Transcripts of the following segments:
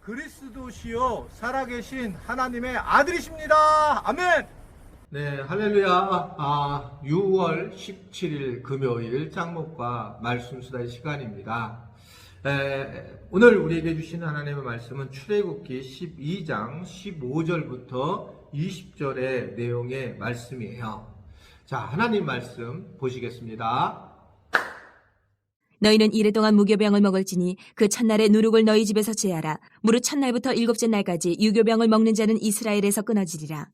그리스도시요 살아계신 하나님의 아들이십니다. 아멘. 네, 할렐루야. 6월 17일 금요일 짱목과 말씀 수다의 시간입니다. 오늘 우리에게 주신 하나님의 말씀은 출애굽기 12장 15절부터 20절의 내용의 말씀이에요. 자, 하나님 말씀 보시겠습니다. 너희는 이래동안 무교병을 먹을지니 그 첫날에 누룩을 너희 집에서 제하라. 무릇 첫날부터 일곱째 날까지 유교병을 먹는 자는 이스라엘에서 끊어지리라.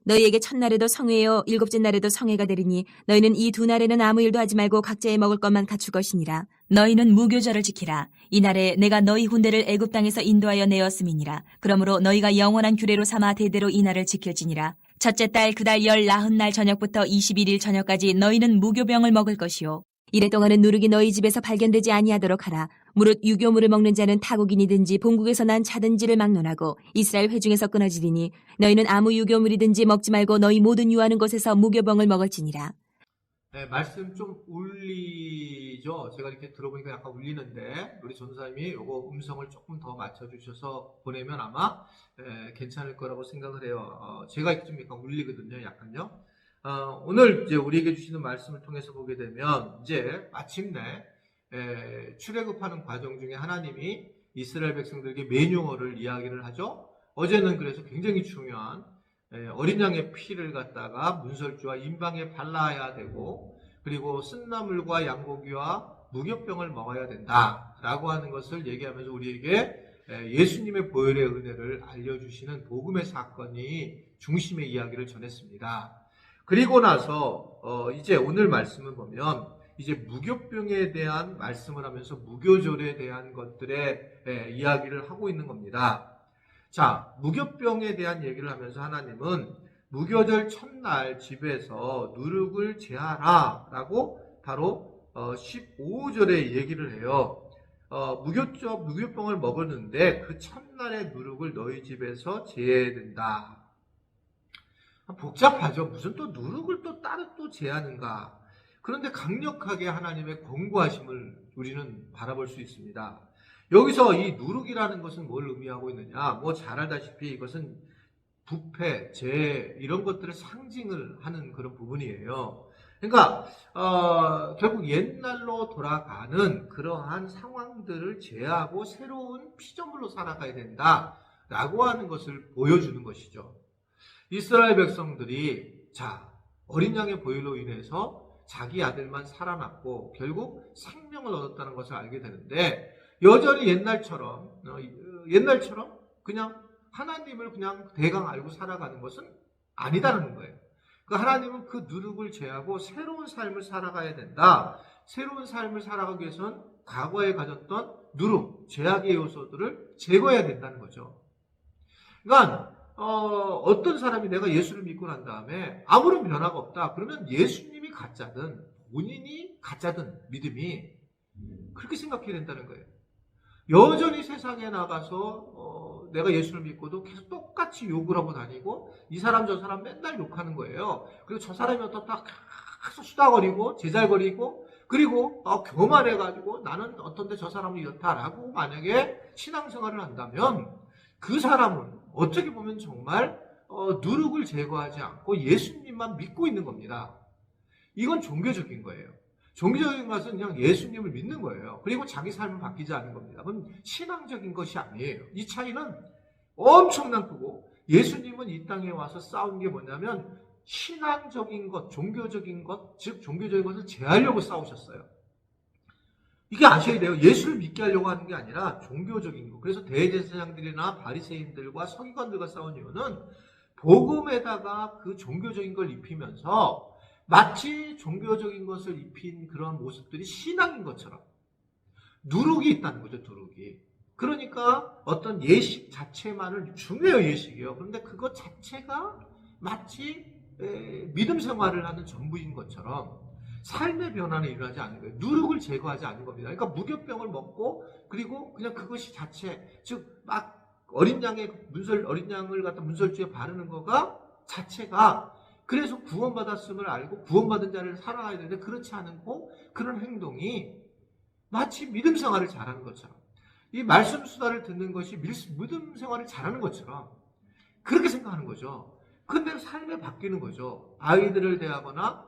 너희에게 첫날에도 성회요 일곱째 날에도 성회가 되리니 너희는 이 두 날에는 아무 일도 하지 말고 각자의 먹을 것만 갖출 것이니라. 너희는 무교절을 지키라. 이날에 내가 너희 혼대를 애굽 땅에서 인도하여 내었음이니라. 그러므로 너희가 영원한 규례로 삼아 대대로 이 날을 지켜지니라. 첫째 달 그 달 19날 저녁부터 21일 저녁까지 너희는 무교병을 먹을 것이요 이래동안은 누룩이 너희 집에서 발견되지 아니하도록 하라. 무릇 유교물을 먹는 자는 타국인이든지 본국에서 난 자든지를 막론하고 이스라엘 회중에서 끊어지리니 너희는 아무 유교물이든지 먹지 말고 너희 모든 유하는 곳에서 무교병을 먹을지니라. 네, 말씀 좀 울리죠? 제가 이렇게 들어보니까 약간 울리는데 우리 전사님이 요거 음성을 조금 더 맞춰주셔서 보내면 아마 괜찮을 거라고 생각을 해요. 제가 좀 약간 울리거든요, 약간요. 오늘 이제 우리에게 주시는 말씀을 통해서 보게 되면 이제 마침내 출애굽하는 과정 중에 하나님이 이스라엘 백성들에게 메뉴얼을 이야기를 하죠. 어제는 그래서 굉장히 중요한 어린 양의 피를 갖다가 문설주와 임방에 발라야 되고 그리고 쓴나물과 양고기와 무교병을 먹어야 된다라고 하는 것을 얘기하면서 우리에게 예수님의 보혈의 은혜를 알려주시는 복음의 사건이 중심의 이야기를 전했습니다. 그리고 나서 이제 오늘 말씀을 보면 이제 무교병에 대한 말씀을 하면서 무교절에 대한 것들의 이야기를 하고 있는 겁니다. 자, 무교병에 대한 얘기를 하면서 하나님은 무교절 첫날 집에서 누룩을 제하라 라고 바로 15절에 얘기를 해요. 무교병을 먹었는데 그 첫날의 누룩을 너희 집에서 제해야 된다. 복잡하죠. 무슨 또 누룩을 또 따로 또 제하는가. 그런데 강력하게 하나님의 권고하심을 우리는 바라볼 수 있습니다. 여기서 이 누룩이라는 것은 뭘 의미하고 있느냐. 뭐 잘 알다시피 이것은 부패, 죄 이런 것들을 상징을 하는 그런 부분이에요. 그러니까 결국 옛날로 돌아가는 그러한 상황들을 제하고 새로운 피조물로 살아가야 된다라고 하는 것을 보여주는 것이죠. 이스라엘 백성들이 어린 양의 보혈로 인해서 자기 아들만 살아났고 결국 생명을 얻었다는 것을 알게 되는데 여전히 옛날처럼 그냥 하나님을 그냥 대강 알고 살아가는 것은 아니다라는 거예요. 그 하나님은 그 누룩을 제하고 새로운 삶을 살아가야 된다. 새로운 삶을 살아가기 위해서는 과거에 가졌던 누룩, 죄악의 요소들을 제거해야 된다는 거죠. 그러니까 어떤 사람이 내가 예수를 믿고 난 다음에 아무런 변화가 없다. 그러면 예수님이 가짜든 본인이 가짜든 믿음이 그렇게 생각해야 된다는 거예요. 여전히 세상에 나가서 내가 예수를 믿고도 계속 똑같이 욕을 하고 다니고 이 사람 저 사람 맨날 욕하는 거예요. 그리고 저 사람이 어떻다 계속 수다거리고 제잘거리고 그리고 교만해가지고 나는 어떤데 저 사람은 이렇다라고 만약에 신앙생활을 한다면 그 사람은 어떻게 보면 정말 누룩을 제거하지 않고 예수님만 믿고 있는 겁니다. 이건 종교적인 거예요. 종교적인 것은 그냥 예수님을 믿는 거예요. 그리고 자기 삶은 바뀌지 않은 겁니다. 그건 신앙적인 것이 아니에요. 이 차이는 엄청난 크고 예수님은 이 땅에 와서 싸운 게 뭐냐면 신앙적인 것, 종교적인 것, 즉 종교적인 것을 제하려고 싸우셨어요. 이게 아셔야 돼요. 예수를 믿게 하려고 하는 게 아니라 종교적인 거. 그래서 대제사장들이나 바리새인들과 서기관들과 싸운 이유는 복음에다가 그 종교적인 걸 입히면서 마치 종교적인 것을 입힌 그런 모습들이 신앙인 것처럼 누룩이 있다는 거죠. 누룩이. 그러니까 어떤 예식 자체만을 중요해요. 예식이요. 그런데 그것 자체가 마치 믿음 생활을 하는 전부인 것처럼 삶의 변화는 일어나지 않는 거예요. 누룩을 제거하지 않는 겁니다. 그러니까 무교병을 먹고 그리고 그냥 그것이 자체 즉 막 어린 양을 갖다 문설주에 바르는 거가 자체가 그래서 구원받았음을 알고 구원받은 자를 살아가야 되는데 그렇지 않고 그런 행동이 마치 믿음 생활을 잘하는 것처럼 이 말씀 수다를 듣는 것이 믿음 생활을 잘하는 것처럼 그렇게 생각하는 거죠. 근데 삶에 바뀌는 거죠. 아이들을 대하거나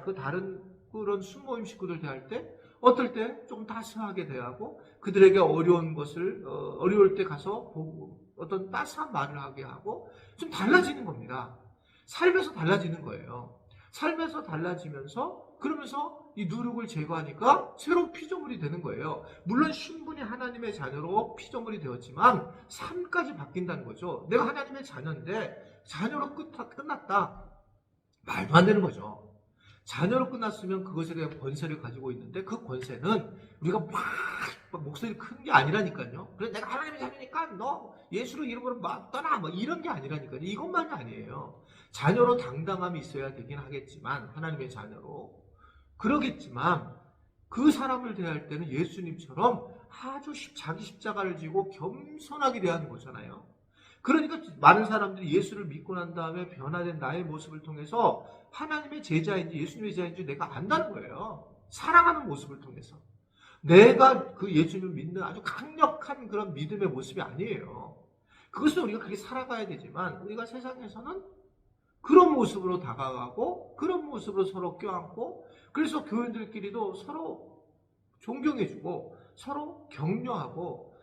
그 다른 그런 순모임 식구들 대할 때 어떨 때 조금 따스하게 대하고 그들에게 어려운 것을 어려울 때 가서 보고 어떤 따스한 말을 하게 하고 좀 달라지는 겁니다. 삶에서 달라지는 거예요. 삶에서 달라지면서 그러면서 이 누룩을 제거하니까 새로운 피조물이 되는 거예요. 물론 신분이 하나님의 자녀로 피조물이 되었지만 삶까지 바뀐다는 거죠. 내가 하나님의 자녀인데 자녀로 끝났다. 말도 안 되는 거죠. 자녀로 끝났으면 그것에 대한 권세를 가지고 있는데 그 권세는 우리가 막 목소리 큰 게 아니라니까요. 그래 내가 하나님의 자녀니까 너 예수로 이름으로 막 떠나 뭐 이런 게 아니라니까요. 이것만이 아니에요. 자녀로 당당함이 있어야 되긴 하겠지만 하나님의 자녀로 그러겠지만 그 사람을 대할 때는 예수님처럼 아주 자기 십자가를 지고 겸손하게 대하는 거잖아요. 그러니까 많은 사람들이 예수를 믿고 난 다음에 변화된 나의 모습을 통해서 하나님의 제자인지 예수님의 제자인지 내가 안다는 거예요. 사랑하는 모습을 통해서. 내가 그 예수님을 믿는 아주 강력한 그런 믿음의 모습이 아니에요. 그것은 우리가 그렇게 살아가야 되지만 우리가 세상에서는 그런 모습으로 다가가고 그런 모습으로 서로 껴안고 그래서 교인들끼리도 서로 존경해주고 서로 격려하고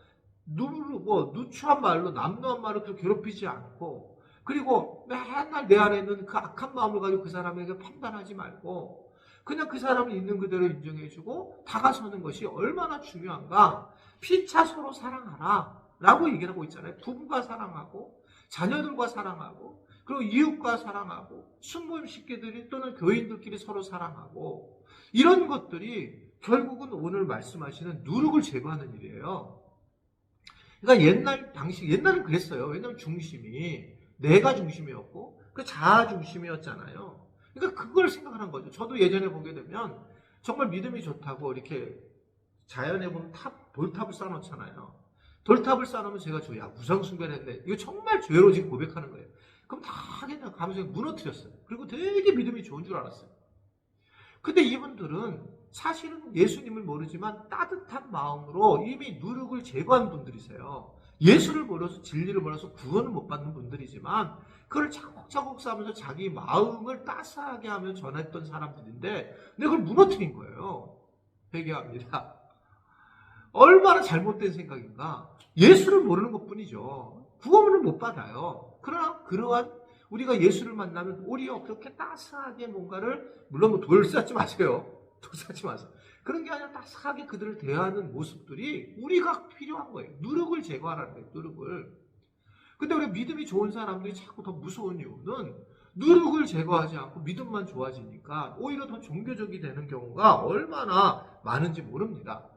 누르고 누추한 말로 남루한 말로 그렇게 괴롭히지 않고 그리고 맨날 내 안에 있는 그 악한 마음을 가지고 그 사람에게 판단하지 말고 그냥 그 사람을 있는 그대로 인정해주고 다가서는 것이 얼마나 중요한가. 피차 서로 사랑하라 라고 얘기를 하고 있잖아요. 부부가 사랑하고 자녀들과 사랑하고 그리고 이웃과 사랑하고 순모임 식구들이 또는 교인들끼리 서로 사랑하고 이런 것들이 결국은 오늘 말씀하시는 누룩을 제거하는 일이에요. 그러니까 옛날은 그랬어요. 왜냐하면 중심이 내가 중심이었고 그 자아 중심이었잖아요. 그러니까 그걸 생각하는 거죠. 저도 예전에 보게 되면 정말 믿음이 좋다고 이렇게 자연에 보면 돌탑을 쌓아놓잖아요. 돌탑을 쌓아놓으면 제가 야 무상숭배했네. 이거 정말 죄로 지금 고백하는 거예요. 그럼 다 그냥 가면서 무너뜨렸어요. 그리고 되게 믿음이 좋은 줄 알았어요. 근데 이분들은 사실은 예수님을 모르지만 따뜻한 마음으로 이미 누룩을 제거한 분들이세요. 예수를 몰라서 진리를 몰라서 구원을 못 받는 분들이지만 그걸 차곡차곡 쌓으면서 자기 마음을 따스하게 하며 전했던 사람들인데 내가 그걸 무너뜨린 거예요. 회개합니다. 얼마나 잘못된 생각인가. 예수를 모르는 것뿐이죠. 구원을 못 받아요. 그러나 그러한 우리가 예수를 만나면 오히려 그렇게 따스하게 뭔가를 물론 뭐 돌 쌓지 마세요. 돌 쌓지 마세요. 그런 게 아니라 따스하게 그들을 대하는 모습들이 우리가 필요한 거예요. 누룩을 제거하라는 거예요. 누룩을. 근데 우리 믿음이 좋은 사람들이 자꾸 더 무서운 이유는 누룩을 제거하지 않고 믿음만 좋아지니까 오히려 더 종교적이 되는 경우가 얼마나 많은지 모릅니다.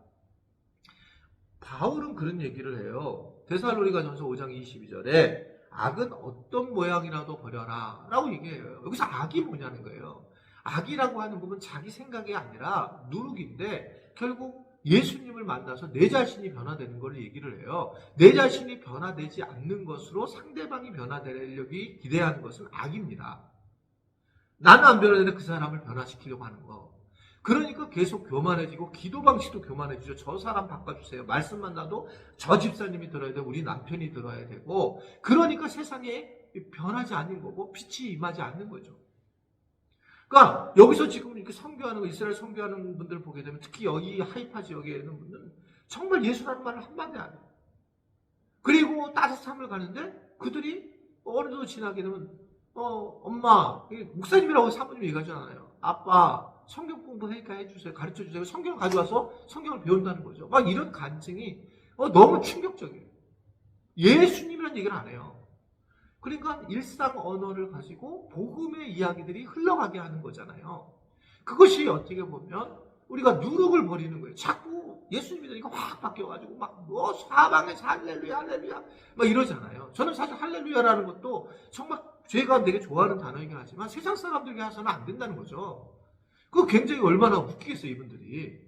바울은 그런 얘기를 해요. 데살로니가전서 5장 22절에 악은 어떤 모양이라도 버려라 라고 얘기해요. 여기서 악이 뭐냐는 거예요. 악이라고 하는 부분은 자기 생각이 아니라 누룩인데 결국 예수님을 만나서 내 자신이 변화되는 걸 얘기를 해요. 내 자신이 변화되지 않는 것으로 상대방이 변화되려기 기대하는 것은 악입니다. 나는 안 변화되는데 그 사람을 변화시키려고 하는 거. 그러니까 계속 교만해지고 기도 방식도 교만해지죠. 저 사람 바꿔주세요. 말씀만 나도 저 집사님이 들어야 되고 우리 남편이 들어야 되고 그러니까 세상에 변하지 않는 거고 빛이 임하지 않는 거죠. 그러니까 여기서 지금 이렇게 선교하는 거 이스라엘 선교하는 분들 보게 되면 특히 여기 하이파 지역에 있는 분들은 정말 예수라는 말을 한마디 안 해요. 그리고 따뜻함을 가는데 그들이 어느 정도 지나게 되면 엄마 목사님이라고 사모님 얘기하잖아요. 아빠 성경 공부하니까 해주세요. 가르쳐주세요. 성경을 가져와서 성경을 배운다는 거죠. 막 이런 간증이 너무 충격적이에요. 예수님이라는 얘기를 안 해요. 그러니까 일상 언어를 가지고 복음의 이야기들이 흘러가게 하는 거잖아요. 그것이 어떻게 보면 우리가 누룩을 버리는 거예요. 자꾸 예수님 믿으니까 확 바뀌어가지고 막 사방에서 할렐루야 할렐루야 막 이러잖아요. 저는 사실 할렐루야라는 것도 정말 제가 되게 좋아하는 단어이긴 하지만 세상 사람들에게 해서는 안 된다는 거죠. 그거 굉장히 얼마나 웃기겠어요, 이분들이.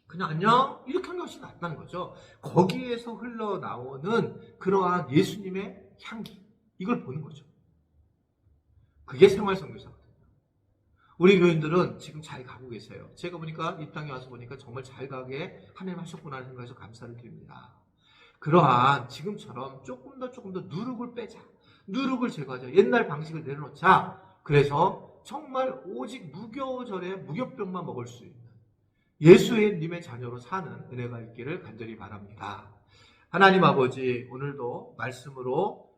그냥 안녕 이렇게 하는 것이 낫다는 거죠. 거기에서 흘러나오는 그러한 예수님의 향기 이걸 보는 거죠. 그게 생활선교사거든요. 우리 교인들은 지금 잘 가고 계세요. 제가 보니까 이 땅에 와서 보니까 정말 잘 가게 하나님 하셨구나 하는 생각에서 감사를 드립니다. 그러한 지금처럼 조금 더 누룩을 빼자. 누룩을 제거하자. 옛날 방식을 내려놓자. 그래서 정말 오직 무교절에 무교병만 먹을 수 있는 예수님의 자녀로 사는 은혜가 있기를 간절히 바랍니다. 하나님 아버지, 오늘도 말씀으로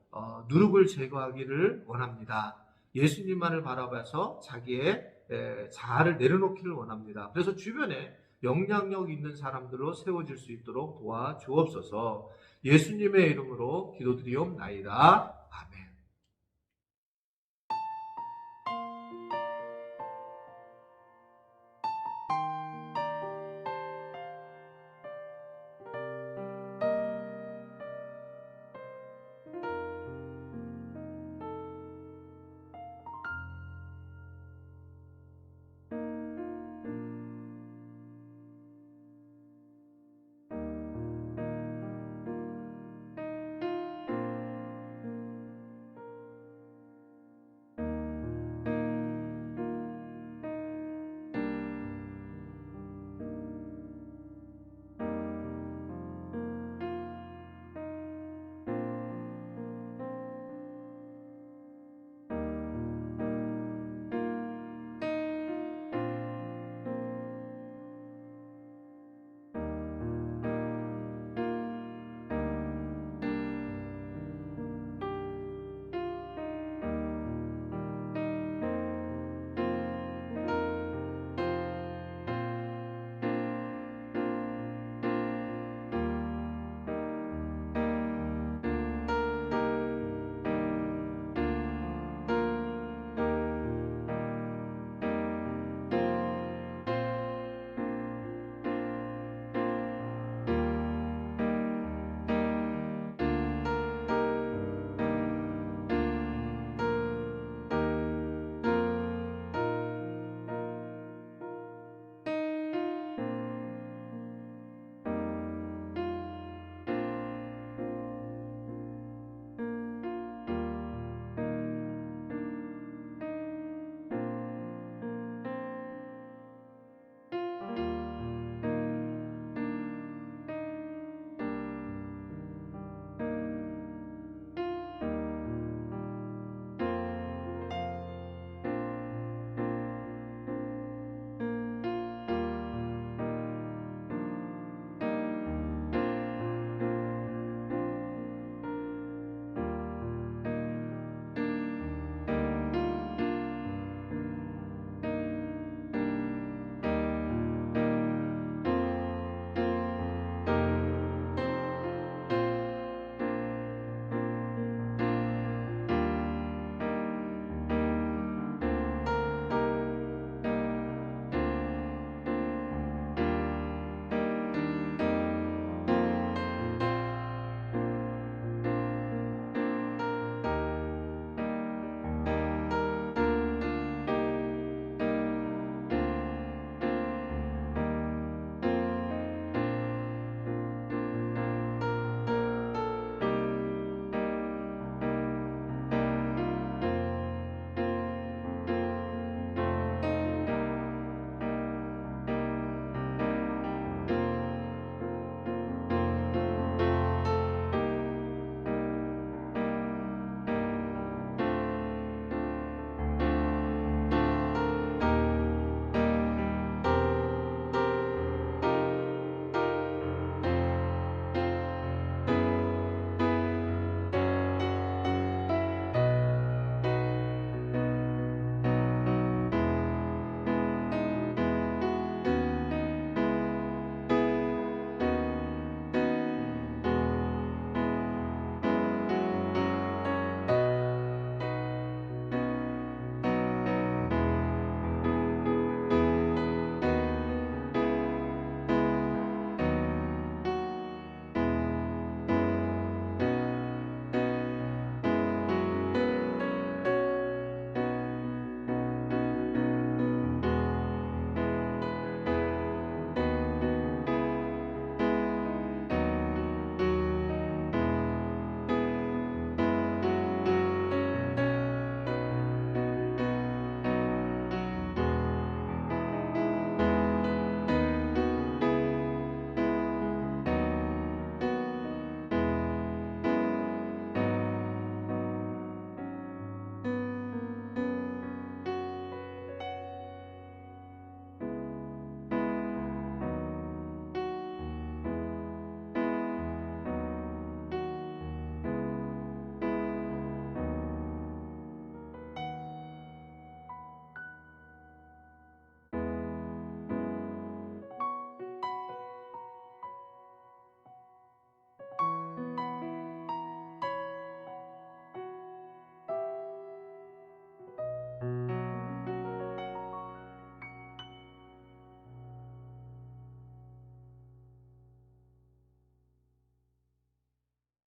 누룩을 제거하기를 원합니다. 예수님만을 바라봐서 자기의 자아를 내려놓기를 원합니다. 그래서 주변에 영향력 있는 사람들로 세워질 수 있도록 도와주옵소서. 예수님의 이름으로 기도드리옵나이다.